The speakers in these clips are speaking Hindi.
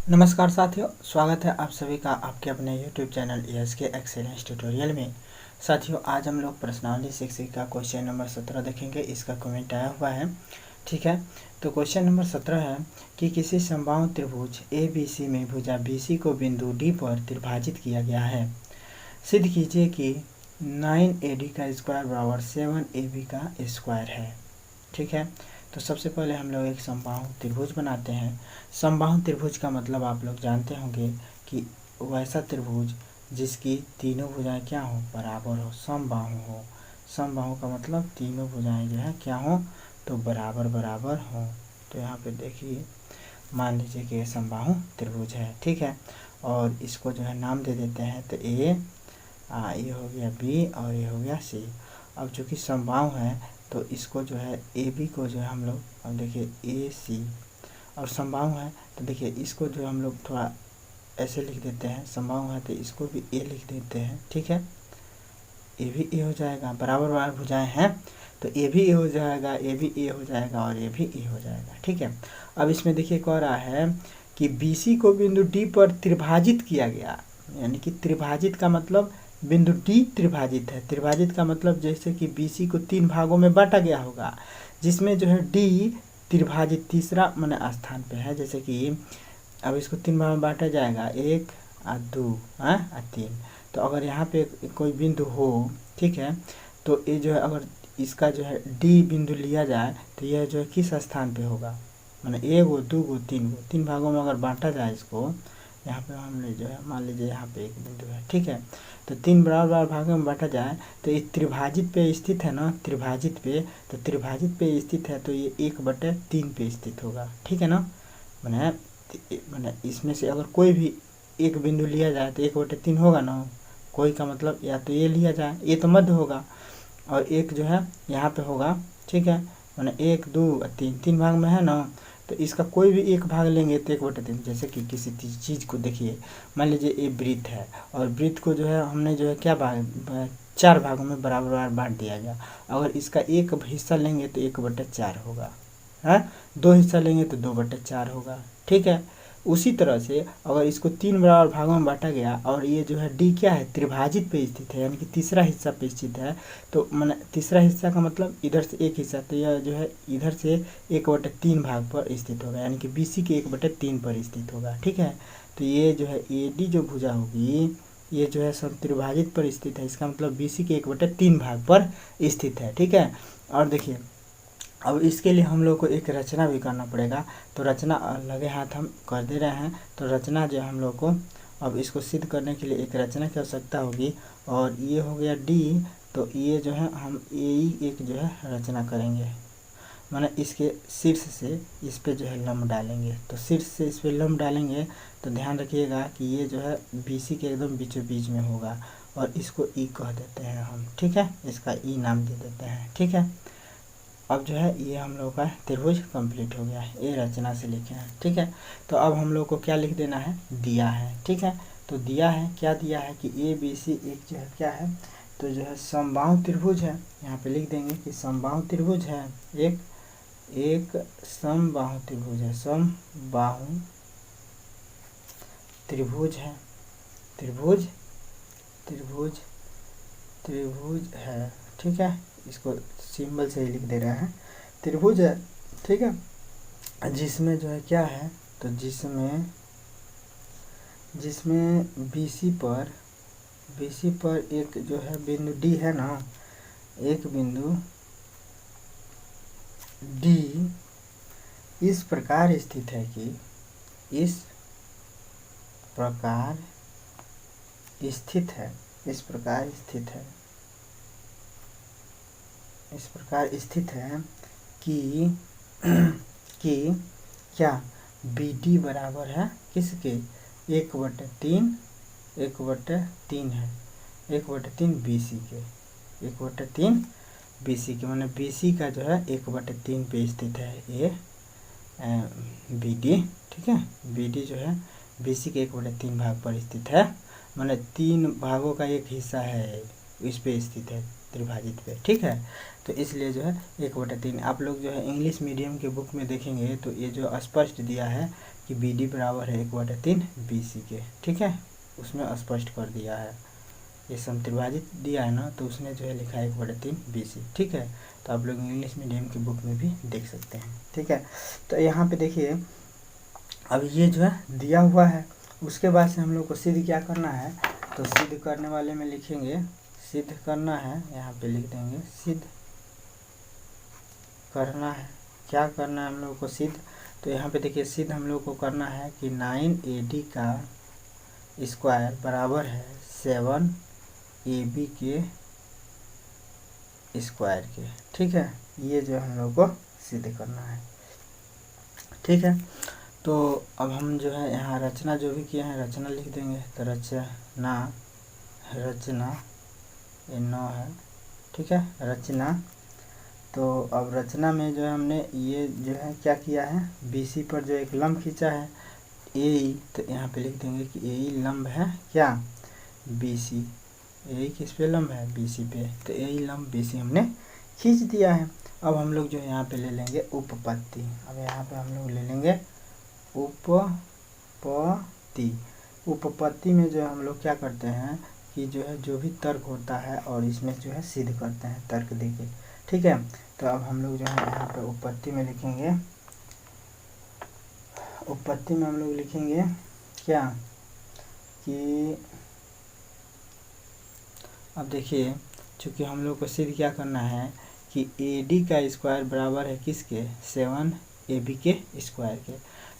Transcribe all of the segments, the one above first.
नमस्कार साथियों, स्वागत है आप सभी का आपके अपने YouTube channel ESK excellence tutorial में। साथियों, आज हम लोग प्रश्नावली 6 का क्वेश्चन नंबर 17 देखेंगे। इसका कमेंट आया हुआ है, ठीक है। तो क्वेश्चन नंबर 17 है कि किसी समबाहु त्रिभुज ABC में भुजा BC को बिंदु D पर त्रिभाजित किया गया है। सिद्ध कीजिए कि 9AD का स्क्वायर बराबर 7AB का स्क्वायर है, ठीक है। तो सबसे पहले हम लोग एक समबाहु त्रिभुज बनाते हैं। समबाहु त्रिभुज का मतलब आप लोग जानते होंगे कि वैसा त्रिभुज जिसकी तीनों भुजाएं क्या हो, बराबर हो, समबाहु हो। समबाहु का मतलब तीनों भुजाएं जो है क्या हो, तो बराबर बराबर हो। तो यहाँ पे देखिए, मान लीजिए कि ये समबाहु त्रिभुज है, ठीक है। और इसको जो है नाम दे देते हैं। तो ये हो गया B और ये हो गया C। अब चूँकि समबाहु है तो इसको जो है AB को जो है हम लोग, अब देखिए AC, और समबाहु है तो देखिए इसको जो हम लोग थोड़ा ऐसे लिख देते हैं। समबाहु है तो इसको भी A लिख देते हैं, ठीक है। ये भी A हो जाएगा, बराबर बराबर भुजाएं हैं तो ये भी A हो जाएगा, ये भी A हो जाएगा और ये भी A हो जाएगा, ठीक है। अब इसमें देखिए कह रहा है कि BC को बिंदु D पर त्रिभाजित किया गया, यानी कि त्रिभाजित का मतलब बिंदु D त्रिभाजित है। त्रिभाजित का मतलब जैसे कि BC को 3 भागों में बांटा गया होगा, जिसमें जो है D त्रिभाजित तीसरा माने स्थान पे है। जैसे कि अब इसको 3 भाग में बांटा जाएगा, 1 और 2 और 3। तो अगर यहाँ पे कोई बिंदु हो, ठीक है, तो ये जो है अगर इसका जो है D बिंदु लिया जाए तो यह जो है किस स्थान पे होगा, माने 1 गो 2 गो 3 गो, 3 भागों में अगर बांटा जाए इसको, यहाँ पे हमने जो है मान लीजिए यहाँ पे एक बिंदु है, ठीक है। तो 3 बराबर बराबर भागों में बांटा जाए तो ये त्रिभाजित पे स्थित है ना, त्रिभाजित पे, तो त्रिभाजित पे स्थित है तो ये 1/3 पे स्थित होगा, ठीक है ना। मैंने इसमें से अगर कोई भी एक बिंदु लिया जाए तो 1/3 होगा ना। कोई का मतलब या तो ये लिया जाए, ये तो मध्य होगा, और एक जो है यहाँ पे होगा, ठीक है। मैंने 1 2 और 3 भाग में है ना, तो इसका कोई भी एक भाग लेंगे तो 1/3। जैसे कि किसी चीज़ को देखिए, मान लीजिए ये वृत्त है और वृत्त को जो है हमने जो है क्या भाग 4 भागों में बराबर बराबर बांट दिया गया। अगर इसका एक हिस्सा लेंगे तो 1/4 होगा, है। 2 हिस्सा लेंगे तो 2/4 होगा, ठीक है। उसी तरह से अगर इसको 3 बराबर भागों में बांटा गया और ये जो है D क्या है, त्रिभाजित पे स्थित है, यानी कि तीसरा हिस्सा पे स्थित है। तो मैंने तीसरा हिस्सा का मतलब इधर से एक हिस्सा, तो यह जो है इधर से 1/3 भाग पर स्थित होगा, यानी कि BC के 1/3 पर स्थित होगा, ठीक है। तो ये जो है AD जो भुजा होगी, ये जो है समत्रिभाजित पर स्थित है, इसका मतलब BC के 1/3 भाग पर स्थित है, ठीक है। और देखिए अब इसके लिए हम लोग को एक रचना भी करना पड़ेगा। तो रचना लगे हाथ हम कर दे रहे हैं। तो रचना जो हम लोग को, अब इसको सिद्ध करने के लिए एक रचना की आवश्यकता होगी। और ये हो गया D, तो ये जो है हम यही एक जो है रचना करेंगे, माने इसके शीर्ष से इस पे जो है लंब डालेंगे। तो शीर्ष से इस पे लंब डालेंगे तो ध्यान रखिएगा कि ये जो है BC के एकदम बीचों बीच में होगा, और इसको E कह देते हैं हम, ठीक है। इसका E नाम दे देते हैं, ठीक है। अब जो है ये हम लोग का त्रिभुज कंप्लीट हो गया है, ये रचना से लिखे हैं, ठीक है। तो अब हम लोग को क्या लिख देना है, दिया है, ठीक है। तो दिया है, क्या दिया है कि ABC एक जो है क्या है, तो जो है समबाहु त्रिभुज है। यहाँ पे लिख देंगे कि समबाहु त्रिभुज है, एक समबाहु त्रिभुज है, समबाहु त्रिभुज है, त्रिभुज त्रिभुज त्रिभुज है, ठीक है। इसको सिंबल से ही लिख दे रहे हैं, त्रिभुज है, ठीक है। जिसमें जो है क्या है, तो जिसमें BC पर एक जो है बिंदु D है ना, एक बिंदु D इस प्रकार स्थित है कि इस प्रकार स्थित है, इस प्रकार स्थित है, इस प्रकार स्थित है कि क्या BD बराबर है किसके, 1/3 है, 1/3 BC के, 1/3 BC के, माने BC का जो है 1/3 पे स्थित है ये BD, ठीक है। BD जो है BC के 1/3 भाग पर स्थित है, माने 3 भागों का एक हिस्सा है, इस पे स्थित है त्रिभाजित पे, ठीक है। तो इसलिए जो है 1/3, आप लोग जो है इंग्लिश मीडियम के बुक में देखेंगे तो ये जो स्पष्ट दिया है कि बी डी बराबर है 1/3 BC के। ठीक है, उसमें स्पष्ट कर दिया है, ये समत्रिभाजित दिया है ना, तो उसने जो है लिखा है 1/3 BC। ठीक है, तो आप लोग इंग्लिश मीडियम की बुक में भी देख सकते हैं। ठीक है, तो यहाँ पे देखिए अब ये जो है दिया हुआ है, उसके बाद से हम लोग को सिद्ध क्या करना है, तो सिद्ध करने वाले में लिखेंगे सिद्ध करना है, यहाँ पे लिख देंगे सिद्ध करना है। क्या करना है हम लोग को सिद्ध, तो यहाँ पे देखिए सिद्ध हम लोग को करना है कि 9AD का स्क्वायर बराबर है 7AB के स्क्वायर के। ठीक है, ये जो हम लोग को सिद्ध करना है। ठीक है, तो अब हम जो है यहाँ रचना जो भी किए हैं रचना लिख देंगे, तो रचना ये 9 है। ठीक है, रचना, तो अब रचना में जो है हमने ये जो है क्या किया है, BC पर जो एक लंब खींचा है AE, तो यहाँ पे लिख देंगे कि AE लंब है क्या, BC। AE किस पे लंब है, BC पे, तो AE लंब BC हमने खींच दिया है। अब हम लोग जो है यहाँ पे ले लेंगे उपपत्ति। अब यहाँ पे हम लोग ले लेंगे उपपत्ति। उपपत्ति में जो हम लोग क्या करते हैं कि जो है जो भी तर्क होता है और इसमें जो है सिद्ध करते हैं तर्क देके। ठीक है, तो अब हम लोग जो है यहाँ पे उपपत्ति में लिखेंगे, उपपत्ति में हम लोग लिखेंगे क्या कि अब देखिए चूँकि हम लोग को सिद्ध क्या करना है कि AD का स्क्वायर बराबर है किसके, 7AB के स्क्वायर के।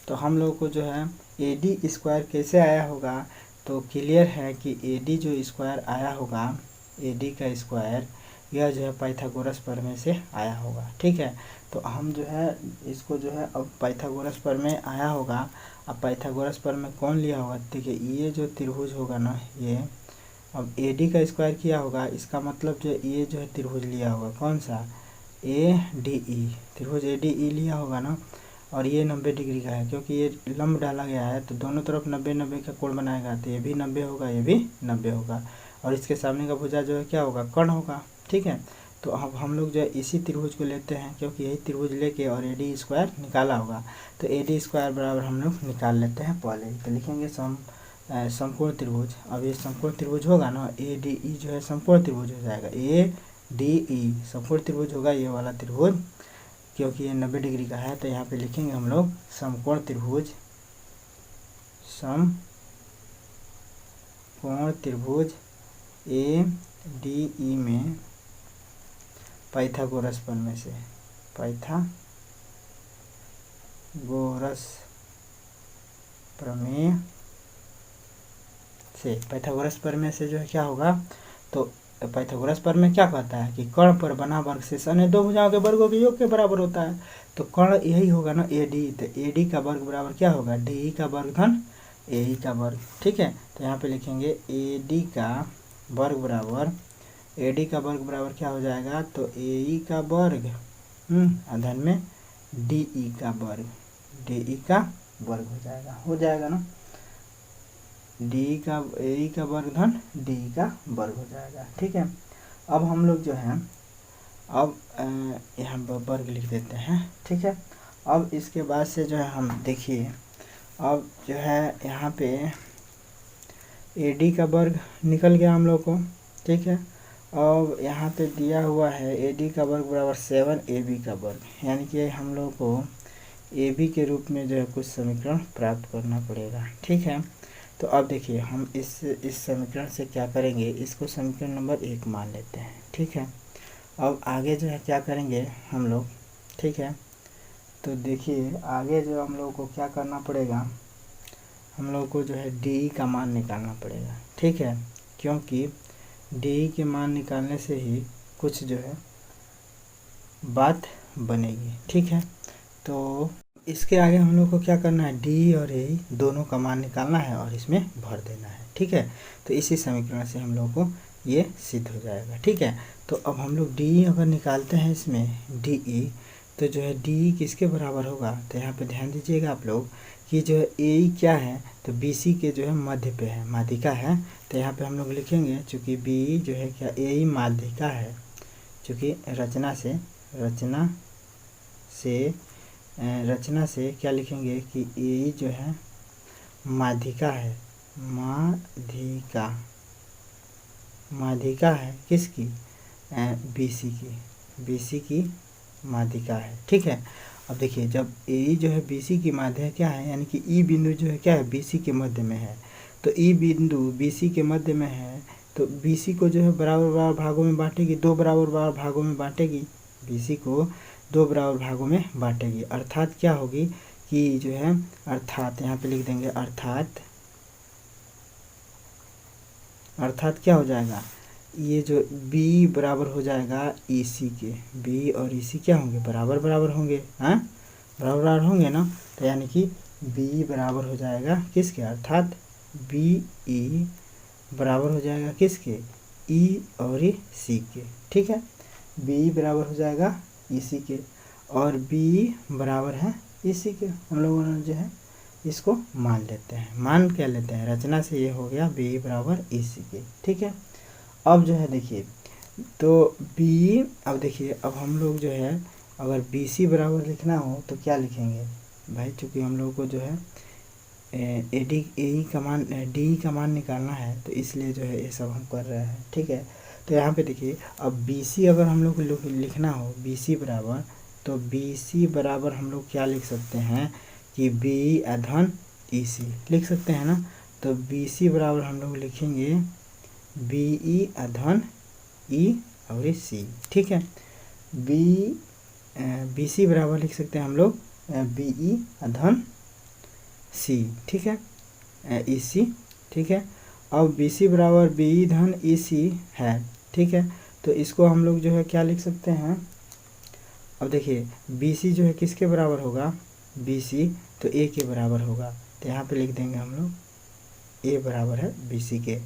तो हम लोग को जो है AD स्क्वायर कैसे आया होगा, तो क्लियर है कि AD जो स्क्वायर आया होगा, AD का स्क्वायर यह जो है पाइथागोरस प्रमेय से आया होगा। ठीक है, तो हम जो है इसको जो है अब पाइथागोरस प्रमेय आया होगा। अब पाइथागोरस प्रमेय कौन लिया होगा, देखिए ये जो त्रिभुज होगा ना, ये अब AD का स्क्वायर किया होगा, इसका मतलब जो ये जो है त्रिभुज लिया होगा, कौन सा, ADE, त्रिभुज ADE लिया होगा ना, और ये 90 डिग्री का है क्योंकि ये लंब डाला गया है, तो दोनों तरफ 90-90 का कोण बनाएगा, तो ये भी 90 होगा, ये भी 90 होगा, और इसके सामने का भुजा जो है क्या होगा, कर्ण होगा। ठीक है, तो अब हम लोग जो है इसी त्रिभुज को लेते हैं क्योंकि यही त्रिभुज लेके और AD स्क्वायर निकाला होगा, तो AD स्क्वायर बराबर हम लोग निकाल लेते हैं पहले। तो लिखेंगे समकोण त्रिभुज। अब ये समकोण त्रिभुज होगा ना, ADE जो है समकोण त्रिभुज हो जाएगा, ADE समकोण त्रिभुज होगा ये वाला त्रिभुज, क्योंकि ये 90 डिग्री का है। तो यहाँ पे लिखेंगे हम लोग समकोण त्रिभुज, समकोण त्रिभुज ADE में पाइथागोरस प्रमेय से, पाइथागोरस प्रमेय से जो है क्या होगा, तो पाइथागोरस प्रमेय क्या कहता है कि कर्ण पर बना वर्ग शेष अन्य दो भुजाओं के वर्गों के योग के बराबर होता है। तो कर्ण यही होगा ना AD, तो AD का वर्ग बराबर क्या होगा, DE का वर्ग धन AE का वर्ग। ठीक है, तो यहाँ पे लिखेंगे AD का वर्ग बराबर, AD का वर्ग बराबर क्या हो जाएगा, तो AE का वर्ग धन में DE का वर्ग, DE का वर्ग हो जाएगा ना, AE का वर्ग धन DE का वर्ग हो जाएगा। ठीक है, अब हम लोग जो है अब यहाँ वर्ग लिख देते हैं। ठीक है, अब इसके बाद से जो है हम देखिए अब जो है यहाँ पे AD का वर्ग निकल गया हम लोग को। ठीक है, अब यहाँ पे दिया हुआ है AD का वर्ग बराबर 7AB का वर्ग, यानी कि हम लोग को AB के रूप में जो है कुछ समीकरण प्राप्त करना पड़ेगा। ठीक है, तो अब देखिए हम इस समीकरण से क्या करेंगे, इसको समीकरण नंबर 1 मान लेते हैं। ठीक है, अब आगे जो है क्या करेंगे हम लोग। ठीक है, तो देखिए आगे जो हम लोग को क्या करना पड़ेगा, हम लोग को जो है DE का मान निकालना पड़ेगा। ठीक है, क्योंकि DE के मान निकालने से ही कुछ जो है बात बनेगी। ठीक है, तो इसके आगे हम लोग को क्या करना है, DE और AE दोनों का मान निकालना है और इसमें भर देना है। ठीक है, तो इसी समीकरण से हम लोग को ये सिद्ध हो जाएगा। ठीक है, तो अब हम लोग DE अगर निकालते हैं इसमें DE, तो जो है DE किसके बराबर होगा, तो यहाँ पे ध्यान दीजिएगा आप लोग कि जो है AE क्या है, तो BC के जो है मध्य पे है, माध्यिका है। तो यहाँ पे हम लोग लिखेंगे चूँकि BE जो है क्या AE माध्यिका है, चूँकि रचना से रचना से क्या लिखेंगे कि ए जो है माध्यिका है, माध्यिका है किसकी, बीसी की माध्यिका है। ठीक है। अब देखिए जब ए जो है बीसी की माध्यिका क्या है, यानी कि ई बिंदु जो है क्या है, बीसी के मध्य में है। तो ई बिंदु बीसी के मध्य में है, तो बीसी को जो है बराबर बराबर भागों में बांटेगी, 2 बराबर बराबर भागों में बांटेगी, बीसी को 2 बराबर भागों में बांटेगी। अर्थात क्या होगी कि जो है, अर्थात यहाँ पे लिख देंगे, अर्थात क्या हो जाएगा, ये जो b बराबर हो जाएगा EC के, b और EC क्या होंगे, बराबर बराबर होंगे, हाँ बराबर बराबर होंगे ना। तो यानी कि b बराबर हो जाएगा किसके, अर्थात BE बराबर हो जाएगा किसके, E और C के। ठीक है, BE बराबर हो जाएगा EC के और BE बराबर है EC के। हम लोगों ने जो है इसको मान लेते हैं, मान क्या लेते हैं, रचना से ये हो गया BE बराबर EC के। ठीक है। अब जो है देखिए, तो BE, अब देखिए अब हम लोग जो है अगर BC बराबर लिखना हो तो क्या लिखेंगे भाई, चूँकि हम लोग को जो है DE का मान निकालना है, तो इसलिए जो है ये सब हम कर रहे हैं। ठीक है। तो यहाँ पे देखिए अब BC अगर हम लोग को लिखना हो BC बराबर, तो BC बराबर हम लोग क्या लिख सकते हैं कि BE अधन EC लिख सकते हैं ना। तो BC बराबर हम लोग लिखेंगे BE अधन E और C। ठीक है। BC बराबर लिख सकते हैं हम लोग BE अधन C। ठीक है, EC। ठीक है। अब BC बराबर BE धन EC है। ठीक है, तो इसको हम लोग जो है क्या लिख सकते हैं, अब देखिए BC जो है किसके बराबर होगा, BC तो A के बराबर होगा। तो यहाँ पे लिख देंगे हम लोग A बराबर है BC के।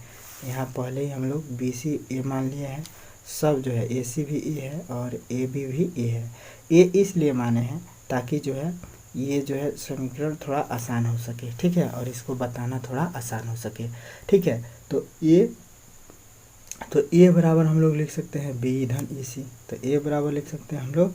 यहाँ पहले ही हम लोग BC A मान लिए हैं, सब जो है AC भी A है और AB भी A है। A इसलिए माने हैं ताकि जो है ये जो है समीकरण थोड़ा आसान हो सके। ठीक है, और इसको बताना थोड़ा आसान हो सके। ठीक है, तो A बराबर हम लोग लिख सकते हैं BE धन EC। तो A बराबर लिख सकते हैं हम लोग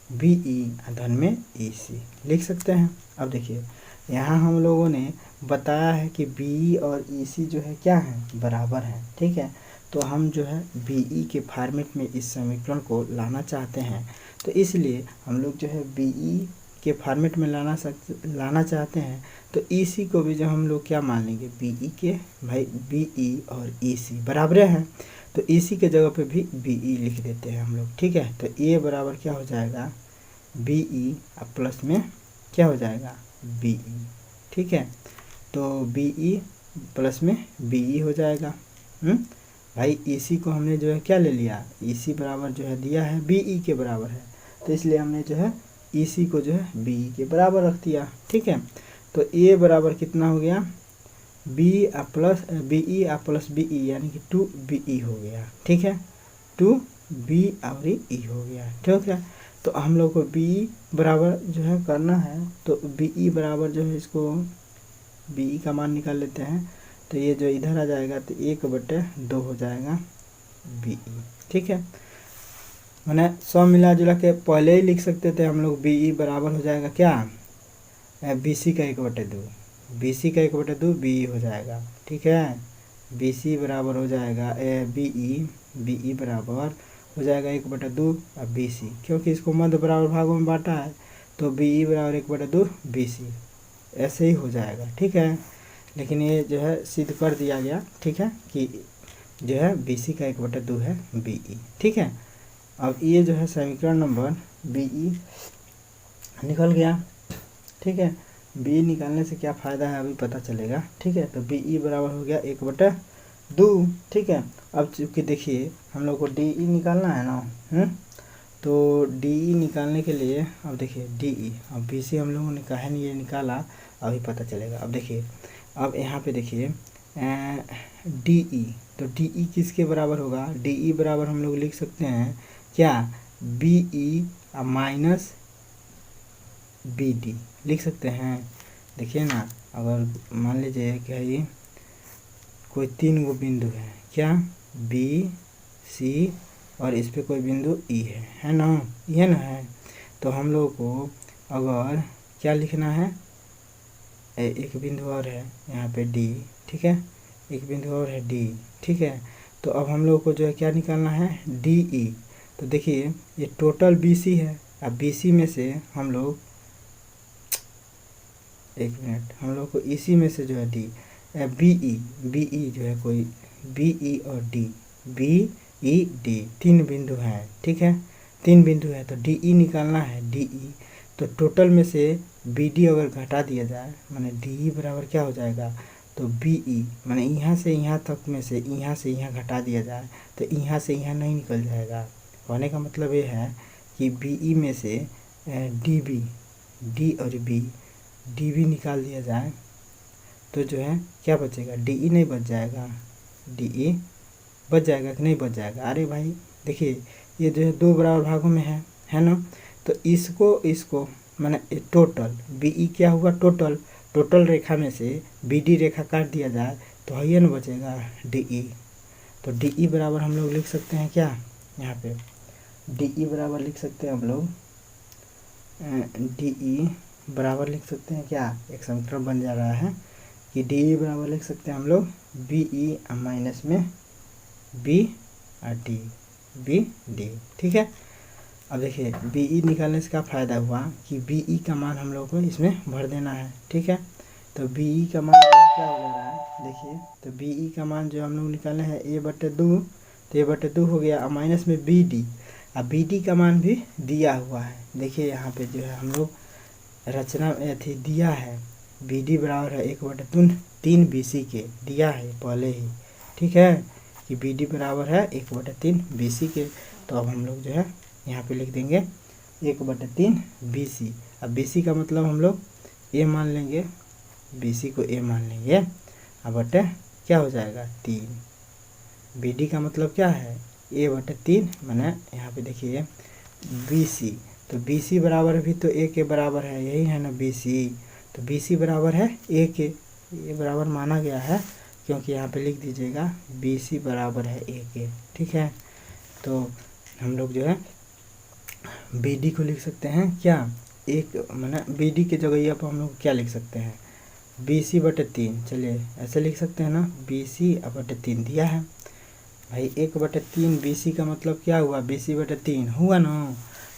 BE धन में EC लिख सकते हैं। अब देखिए यहाँ हम लोगों ने बताया है कि BE और EC जो है क्या है, बराबर हैं। ठीक है, तो हम जो है BE के फॉर्मेट में इस समीकरण को लाना चाहते हैं, तो इसलिए हम लोग जो है BE के फॉर्मेट में लाना चाहते हैं। तो EC को भी जो हम लोग क्या मान लेंगे, BE के, भाई BE और EC बराबर हैं, तो EC के जगह पे भी BE लिख देते हैं हम लोग। ठीक है, तो A बराबर क्या हो जाएगा BE प्लस में क्या हो जाएगा BE। ठीक है, तो BE प्लस में BE हो जाएगा। भाई EC को हमने जो है क्या ले लिया, EC बराबर जो है दिया है BE के बराबर है, तो इसलिए हमने जो है EC को जो है BE के बराबर रख दिया। ठीक है, तो A बराबर कितना हो गया, BE प्लस BE यानी कि 2BE हो गया। ठीक है, 2B और E हो गया। ठीक है, तो हम लोग को BE बराबर जो है करना है, तो BE बराबर जो है इसको BE का मान निकाल लेते हैं, तो ये जो इधर आ जाएगा तो 1/2 हो जाएगा BE। ठीक है, मैंने सब मिला जुला के पहले ही लिख सकते थे हम लोग, BE बराबर हो जाएगा क्या, BC का 1/2, BC का 1/2 BE हो जाएगा। ठीक है, BC बराबर हो जाएगा BE बराबर हो जाएगा 1/2 अब BC, क्योंकि इसको मध्य बराबर भागों में बांटा है, तो BE बराबर 1/2 BC ऐसे ही हो जाएगा। ठीक है, लेकिन ये जो है सिद्ध कर दिया गया। ठीक है, कि जो है BC का 1/2 है BE। ठीक है, अब ये जो है समीकरण नंबर BE निकल गया। ठीक है, BE निकालने से क्या फ़ायदा है अभी पता चलेगा। ठीक है, तो BE बराबर हो गया 1/2। ठीक है, अब चूँकि देखिए हम लोग को DE निकालना है ना, तो DE निकालने के लिए अब देखिए DE, अब BC हम लोगों ने कहा नहीं ये निकाला, अभी पता चलेगा। अब देखिए, अब यहाँ पे देखिए DE, तो DE किसके बराबर होगा, DE बराबर हम लोग लिख सकते हैं क्या, BE माइनस BD लिख सकते हैं। देखिए ना, अगर मान लीजिए कि कोई 3 गो बिंदु है क्या, B C और इस पे कोई बिंदु E है ना, ये ना है, तो हम लोग को अगर क्या लिखना है, एक बिंदु और है यहाँ पे डी, ठीक है, एक बिंदु और है डी, ठीक है। तो अब हम लोग को जो है क्या निकालना है, डी ई। तो देखिए ये टोटल बी सी है। अब बी सी में से हम लोग, एक मिनट, हम लोग को इसी में से जो है डी, बी ई जो है कोई बी ई और डी, बी ई डी, 3 बिंदु हैं, ठीक है, 3 बिंदु है। तो डी ई निकालना है, डी ई। तो टोटल में से बी डी अगर घटा दिया जाए, माने डी ई बराबर क्या हो जाएगा, तो बी ई, माने यहाँ से यहाँ तक में से यहाँ से यहाँ घटा दिया जाए तो यहाँ से यहाँ नहीं निकल जाएगा। कहने का मतलब ये है कि बी ई में से डी बी, डी और बी, डी बी निकाल दिया जाए तो जो है क्या बचेगा, डी ई नहीं बच जाएगा, डी ई बच जाएगा कि नहीं बच जाएगा। अरे भाई देखिए ये जो है 2 बराबर भागों में है ना। तो इसको माने टोटल बी ई क्या हुआ, टोटल रेखा में से बी डी रेखा काट दिया जाए तो ये न बचेगा डी ई। तो डी ई बराबर हम लोग लिख सकते हैं क्या, यहाँ पे डी ई बराबर लिख सकते हैं हम लोग, डी ई बराबर लिख सकते हैं क्या, एक समीकरण बन जा रहा है कि डी ई बराबर लिख सकते हैं हम लोग बी ई माइनस में बी और डी, बी डी, ठीक है। अब देखिए बी ई निकालने से क्या फ़ायदा हुआ कि बी ई का मान हम लोग को इसमें भर देना है, ठीक है। तो बी ई का मान क्या हो जा रहा है, देखिए तो बी ई का मान जो हम लोग निकाले हैं a/2, तो a/2 हो गया, और माइनस में बी डी, अब बी डी का मान भी दिया हुआ है। देखिए यहाँ पे जो है हम लोग रचना थी दिया है, बी डी बराबर है 1/3 बी सी के, दिया है पहले ही, ठीक है, कि बी डी बराबर है 1/3 बी सी के। तो अब हम लोग जो है यहाँ पे लिख देंगे 1/3 बी सी। अब बी सी का मतलब हम लोग ए मान लेंगे, बी सी को ए मान लेंगे, अब बटे क्या हो जाएगा 3। बी डी का मतलब क्या है, a/3, मैंने यहाँ पे देखिए बी सी, तो बी सी बराबर भी तो ए के बराबर है, यही है ना बी सी। तो बी सी बराबर है ए के, ये बराबर माना गया है क्योंकि यहाँ पे लिख दीजिएगा बी सी बराबर है ए के, ठीक है। तो हम लोग जो है बी डी को लिख सकते हैं क्या, एक माना बी डी के जगह पर हम लोग क्या लिख सकते हैं, बी सी बटे 3, चलिए ऐसे लिख सकते हैं ना, बी सी बटे 3 दिया है भाई, 1/3 बी सी का मतलब क्या हुआ, बी सी बटे 3 हुआ ना।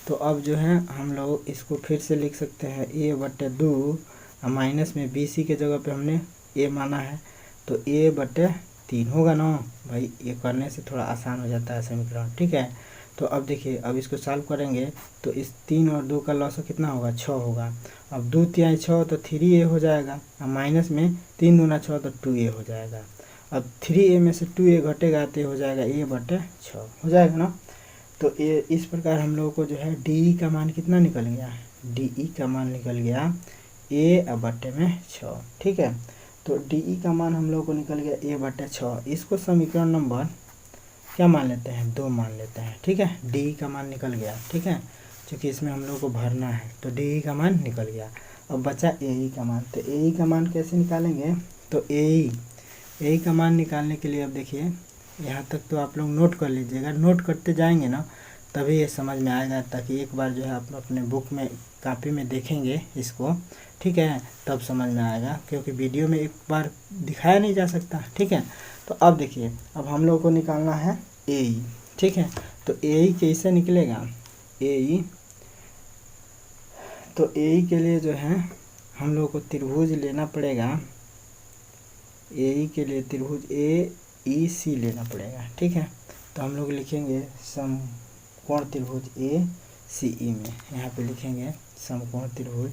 तो अब जो है हम लोग इसको फिर से लिख सकते हैं a/2, माइनस में बी सी के जगह पे हमने ए माना है तो a/3 होगा ना भाई। ये करने से थोड़ा आसान हो जाता है समीकरण, ठीक है। तो अब देखिए अब इसको सॉल्व करेंगे तो इस 3 और 2 का लॉस कितना होगा, 6 होगा। अब 2 3 6 तो 3a हो जाएगा, और माइनस में 3 दूना 6 तो 2a हो जाएगा। अब 3a में से 2a घटेगा तो हो जाएगा a/6 हो जाएगा ना। तो ये इस प्रकार हम लोगों को जो है डी का मान कितना निकल गया, डी का मान निकल गया a/6, ठीक है। तो डी का मान हम लोगों को निकल गया a/6। इसको समीकरण नंबर क्या मान लेते हैं, 2 मान लेते हैं, ठीक है। डी का मान निकल गया, ठीक है, क्योंकि इसमें हम लोग को भरना है। तो डी का मान निकल गया। अब बचा ए का मान, तो ए का मान कैसे निकालेंगे, तो ए का मान निकालने के लिए अब देखिए यहाँ तक तो आप लोग नोट कर लीजिएगा, नोट करते जाएंगे ना तभी ये समझ में आएगा, ताकि एक बार जो है आप अपने बुक में कॉपी में देखेंगे इसको, ठीक है, तब समझ में आएगा, क्योंकि वीडियो में एक बार दिखाया नहीं जा सकता, ठीक है। तो अब देखिए अब हम लोग को निकालना है ए, ठीक है। तो ए कैसे निकलेगा, ए, तो ए के लिए जो है हम लोग को त्रिभुज लेना पड़ेगा, ए के लिए त्रिभुज AEC लेना पड़ेगा, ठीक है। तो हम लोग लिखेंगे समकोण त्रिभुज ACE में, यहाँ पे लिखेंगे समकोण त्रिभुज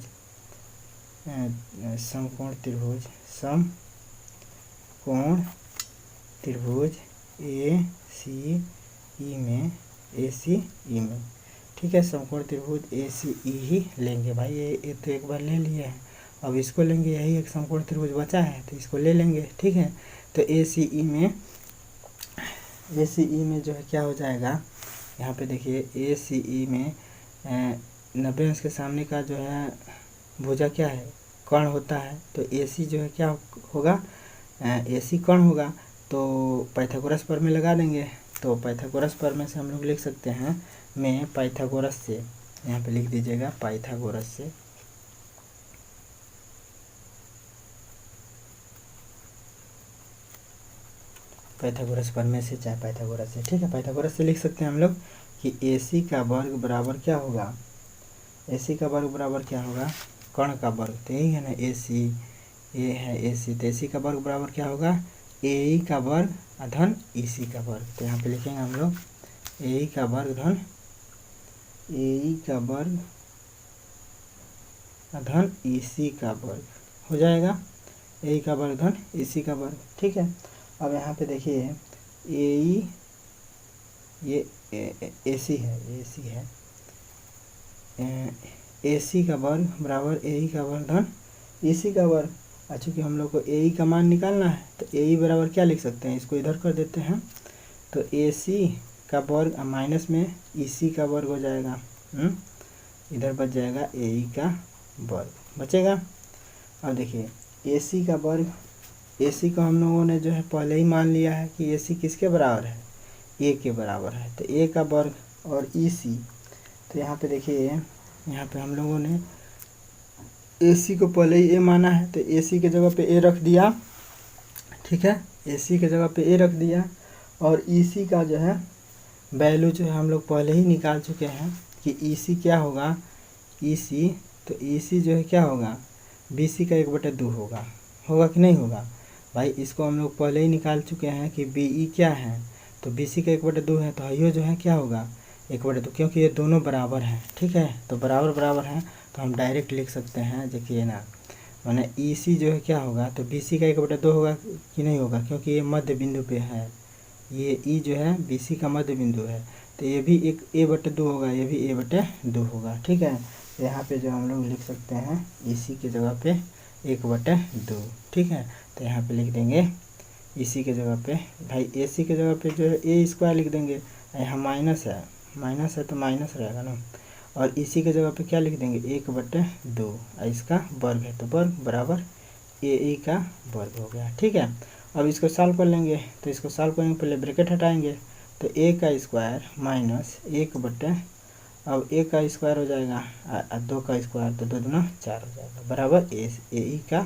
ACE में, ठीक है। समकोण त्रिभुज ACE ही लेंगे भाई, ये तो एक बार ले लिए हैं, अब इसको लेंगे, यही एक समकोण त्रिभुज बचा है तो इसको ले लेंगे, ठीक है। तो ACE में जो है क्या हो जाएगा, यहाँ पे देखिए ACE में 90 अंश के सामने का जो है भुजा क्या है, कर्ण होता है। तो AC जो है क्या होगा, AC कर्ण होगा, तो पाइथागोरस प्रमेय लगा देंगे। तो पाइथागोरस प्रमेय से हम लोग लिख सकते हैं, मैं पाइथागोरस से, यहाँ पे लिख दीजिएगा पाइथागोरस से पाइथागोरस प्रमेय से चाहे पाइथागोरस से, ठीक है। पाइथागोरस से लिख सकते हैं हम लोग कि AC का वर्ग बराबर क्या होगा, AC का वर्ग बराबर क्या होगा, कर्ण का वर्ग, तो यही है ना AC, ये है AC, तो AC का वर्ग बराबर क्या होगा, AE का वर्ग धन EC का वर्ग। तो यहाँ पे लिखेंगे हम लोग AE का वर्ग धन AE का वर्ग धन EC का वर्ग हो जाएगा, AE का वर्ग धन EC का वर्ग, ठीक है। अब यहाँ पे देखिए AE ये AC है, AC है, AC का वर्ग बराबर AE का वर्ग धन EC का वर्ग। चूँकि हम लोग को AE का मान निकालना है तो AE बराबर क्या लिख सकते हैं, इसको इधर कर देते हैं, तो AC का वर्ग माइनस में EC का वर्ग हो जाएगा, इधर बच जाएगा AE का वर्ग बचेगा। अब देखिए AC का वर्ग, AC को हम लोगों ने जो है पहले ही मान लिया है कि AC किसके बराबर है, A के बराबर है, तो A का वर्ग और EC, तो यहाँ पे देखिए यहाँ पे हम लोगों ने AC को पहले ही A माना है तो AC के जगह पे A रख दिया, ठीक है, AC के जगह पे A रख दिया, और EC का जो है वैल्यू जो है हम लोग पहले ही निकाल चुके हैं कि EC क्या होगा, EC, तो EC जो है क्या होगा, BC का 1/2 होगा कि नहीं होगा भाई, इसको हम लोग पहले ही निकाल चुके हैं कि BE क्या है, तो BC का 1/2 है, तो ये जो है क्या होगा 1/2, क्योंकि ये दोनों बराबर हैं, ठीक है, तो बराबर हैं, तो हम डायरेक्ट लिख सकते हैं, देखिए ना, माने EC जो है क्या होगा, तो BC का 1/2 होगा कि नहीं होगा, क्योंकि ये मध्य बिंदु पे है, ये E जो है BC का मध्य बिंदु है, तो ये भी एक A/2 होगा, ये भी A/2 होगा, ठीक है। तो यहाँ पे जो हम लोग लिख सकते हैं EC के जगह पे 1/2, ठीक है, तो यहाँ पे लिख देंगे EC के जगह पे, भाई AC के जगह पे जो है A² लिख देंगे, यहाँ माइनस है तो माइनस रहेगा ना, और EC के जगह पे क्या लिख देंगे 1/2, इसका वर्ग है तो वर्ग बराबर AE का वर्ग हो गया, ठीक है। अब इसको सॉल्व कर लेंगे, तो इसको सॉल्व करेंगे, पहले ब्रैकेट हटाएंगे, तो A का स्क्वायर माइनस 1/, अब A का स्क्वायर हो जाएगा 2 का स्क्वायर, तो 2 दूना 4 हो जाएगा, बराबर AE का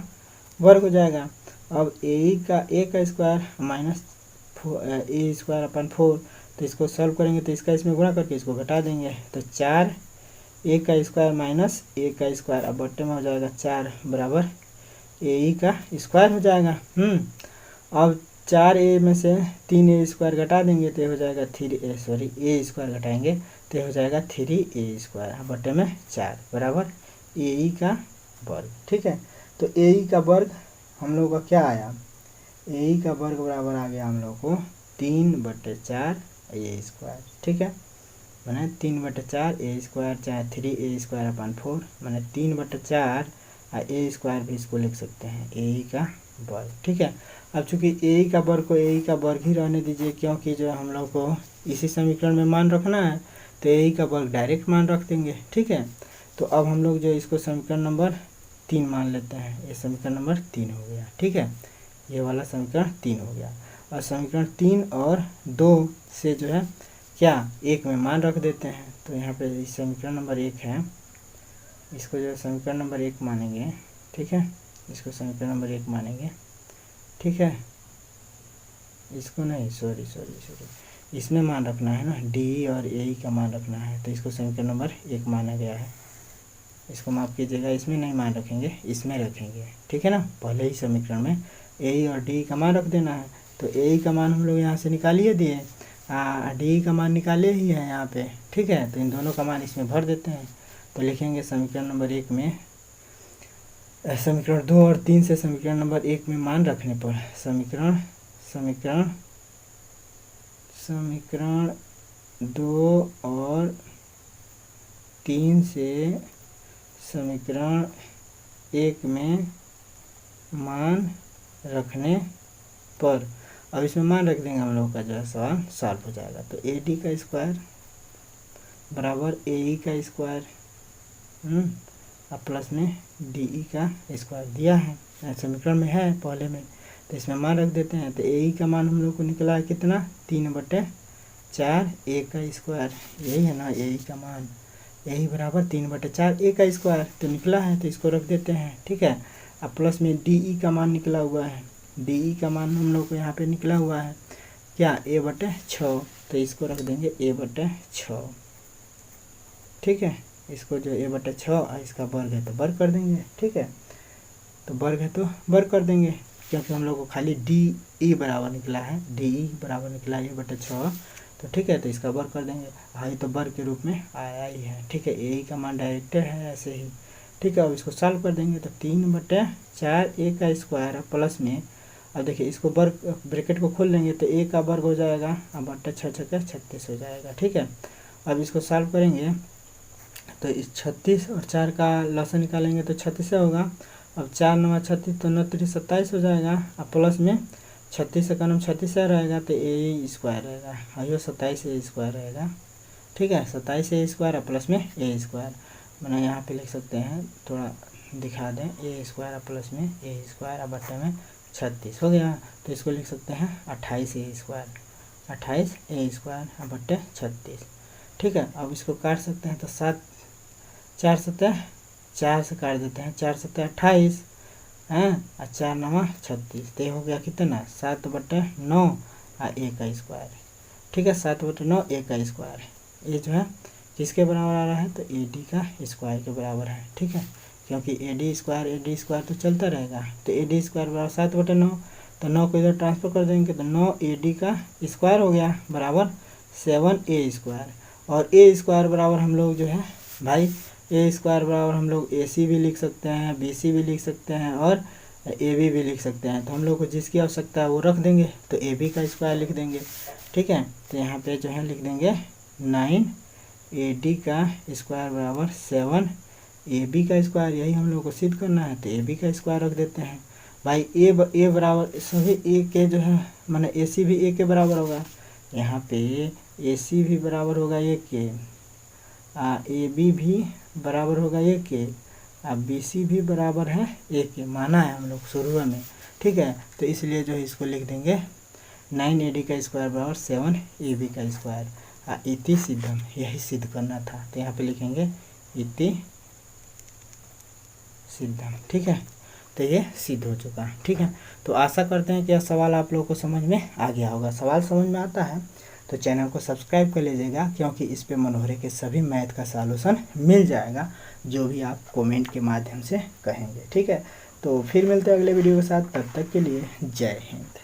वर्ग हो जाएगा। अब A का स्क्वायर माइनस A²/4, तो इसको सॉल्व करेंगे तो इसका इसमें गुणा करके इसको घटा देंगे, तो 4 A का स्क्वायर माइनस A का स्क्वायर, अब बट्टे में हो जाएगा 4 बराबर AE का स्क्वायर हो जाएगा। अब 4A में से 3A² घटा देंगे तो हो जाएगा A² घटाएंगे तो हो जाएगा 3A², बट्टे में 4 बराबर AE का वर्ग, ठीक है। तो AE का वर्ग हम लोग का क्या आया, AE का वर्ग बराबर आ गया हम लोग को 3/4 A², ठीक है, मैंने 3/4 A² चाहे 3A²/4, मैंने 3/4 A² भी इसको लिख सकते हैं AE का वर्ग, ठीक है। अब चूंकि AE का वर्ग को AE का वर्ग ही रहने दीजिए, क्योंकि जो हम लोग को इसी समीकरण में मान रखना है, तो AE का वर्ग डायरेक्ट मान रख देंगे, ठीक है। तो अब हम लोग जो इसको समीकरण नंबर 3 मान लेते हैं, ये समीकरण नंबर 3 हो गया, ठीक है, ये वाला समीकरण 3 हो गया। और समीकरण 3 और 2 से जो है क्या 1 में मान रख देते हैं, तो यहाँ पे इस समीकरण नंबर 1 है, इसको जो है समीकरण नंबर 1 मानेंगे, ठीक है, इसको समीकरण नंबर 1 मानेंगे, ठीक है, इसको नहीं, सॉरी, इसमें मान रखना है ना, DE और AE का मान रखना है, तो इसको समीकरण नंबर 1 माना गया है, इसको माफ़ कीजिएगा, इसमें नहीं मान रखेंगे, इसमें रखेंगे, ठीक है ना, पहले ही समीकरण में AE और DE का मान रख देना है, तो AE का मान हम लोग यहाँ से निकाल ही दिए, DE का मान निकाले ही है यहाँ पे, ठीक है, तो इन दोनों का मान इसमें भर देते हैं, तो लिखेंगे समीकरण नंबर 1 में, समीकरण 2 और 3 से समीकरण नंबर 1 में मान रखने पर समीकरण 2 और 3 से समीकरण 1 में मान रखने पर, अब इसमें मान रख देंगे हम लोग का जो है सवाल सॉल्व हो जाएगा, तो AD का स्क्वायर बराबर AE का स्क्वायर अब प्लस में DE का स्क्वायर दिया है, समीकरण में है पहले में, तो इसमें मान रख देते हैं, तो AE का मान हम लोग को निकला है कितना 3/4 A का स्क्वायर, यही है ना AE का मान, यही बराबर 3/4 A का स्क्वायर, तो निकला है, तो इसको रख देते हैं, ठीक है। अब प्लस में DE का मान निकला हुआ है, DE का मान हम लोग को यहाँ पे निकला हुआ है, क्या a/6, तो इसको रख देंगे a/6। ठीक है, इसको जो a/6 और इसका वर्ग है तो वर्ग कर देंगे। ठीक है, तो वर्ग है तो वर्ग कर देंगे, क्योंकि हम लोग को खाली DE बराबर निकला है, DE बराबर निकला है a/6। तो ठीक है, तो इसका वर्ग कर देंगे। हाँ, तो वर्ग के रूप में आया ही है। ठीक है, ए का मान डायरेक्टर है ऐसे ही। ठीक है, अब इसको सॉल्व कर देंगे तो 3/4 a का स्क्वायर प्लस में, अब देखिए इसको वर्ग ब्रैकेट को खोल लेंगे तो a का वर्ग हो जाएगा, अब 8×6=36 हो जाएगा। ठीक है, अब इसको सॉल्व करेंगे तो इस 36 और 4 का लसन निकालेंगे तो 36 होगा। अब 4×9 = 36, तो 9×3 = 27 हो जाएगा। अब प्लस में 36 का नाम 36 रहेगा तो a² रहेगा, और 27 a² रहेगा। ठीक है, 27 a² प्लस में a², मैंने यहाँ पे लिख सकते हैं, थोड़ा दिखा दें, a² प्लस में a² बट्टे में 36 हो गया। तो इसको लिख सकते हैं 28 a², 28 a² बट्टे 36। ठीक है, अब इसको काट सकते हैं तो 4 से काट देते हैं, 4 × 7 = 28 हैं, और 4×9 = 36, तो ये हो गया कितना 7/9 और a का स्क्वायर। ठीक है, 7/9 a का स्क्वायर, ये जो है किसके बराबर आ रहा है, तो AD का स्क्वायर के बराबर है। ठीक है, क्योंकि AD² तो चलता रहेगा, तो AD² बराबर 7/9, तो 9 को इधर ट्रांसफर कर देंगे तो 9 AD का स्क्वायर हो गया बराबर 7a², और a² बराबर हम लोग जो है भाई, a² बराबर हम लोग AC भी लिख सकते हैं, BC भी लिख सकते हैं, और AB भी लिख सकते हैं। तो हम लोग को जिसकी आवश्यकता है वो रख देंगे, तो AB का स्क्वायर लिख देंगे। ठीक है, तो यहाँ पे जो है लिख देंगे 9AD का स्क्वायर बराबर 7AB का स्क्वायर, यही हम लोग को सिद्ध करना है, तो AB का स्क्वायर रख देते हैं। भाई a बराबर सभी a के जो है, माने AC भी a के बराबर होगा, यहाँ पे AC भी बराबर होगा a के, AB भी बराबर होगा a के, BC भी बराबर है a के, माना है हम लोग शुरू में। ठीक है, तो इसलिए जो है इसको लिख देंगे 9AD का स्क्वायर बराबर 7AB का स्क्वायर, इति सिद्धम, यही सिद्ध करना था, तो यहाँ पे लिखेंगे इति सिद्धम। ठीक है, तो ये सिद्ध हो चुका। ठीक है, तो आशा करते हैं कि यह सवाल आप लोगों को समझ में आ गया होगा। सवाल समझ में आता है तो चैनल को सब्सक्राइब कर लीजिएगा, क्योंकि इस पे मनोहरे के सभी मैथ का सॉल्यूशन मिल जाएगा, जो भी आप कमेंट के माध्यम से कहेंगे। ठीक है, तो फिर मिलते हैं अगले वीडियो के साथ, तब तक के लिए जय हिंद।